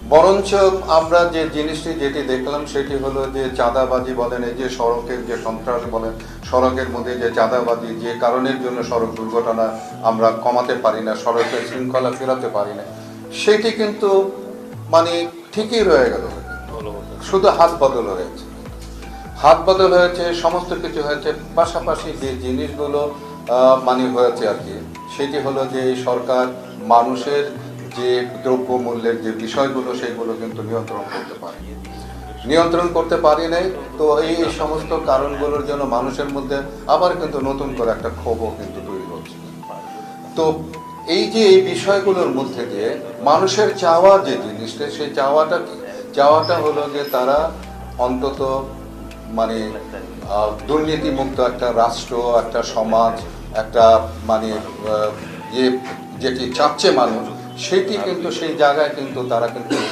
বরঞ্চ আমরা যে জিনিসটি যেটি দেখলাম সেটি হলো যে চাঁদাবাজি বলেন, এই যে সড়কের যে সন্ত্রাস বলেন, সড়কের মধ্যে যে চাঁদাবাজি, যে কারণের জন্য সড়ক দুর্ঘটনা আমরা কমাতে পারি না, সড়কের শৃঙ্খলা ফেরাতে পারি না, সেটি কিন্তু মানে ঠিকই রয়ে গেল। শুধু হাত বদল হয়েছে, হাত বদল হয়েছে, সমস্ত কিছু হয়েছে। পাশাপাশি যে জিনিসগুলো মানে হয়েছে আর কি, সেটি হলো যে এই সরকার মানুষের যে দ্রব্যমূল্যের যে বিষয়গুলো সেগুলো কিন্তু নিয়ন্ত্রণ করতে পারি নাই। তো এই সমস্ত কারণগুলোর জন্য মানুষের মধ্যে আবার কিন্তু নতুন করে একটা ক্ষোভও কিন্তু তৈরি হচ্ছে। তো এই যে এই বিষয়গুলোর মধ্যে দিয়ে মানুষের চাওয়া যে জিনিসটা, সেই চাওয়াটা হলো যে তারা অন্তত মানে দুর্নীতিমুক্ত একটা রাষ্ট্র, একটা সমাজ, একটা মানে যেটি চাচ্ছে মানুষ, সেটি কিন্তু সেই জায়গায় কিন্তু তারা কিন্তু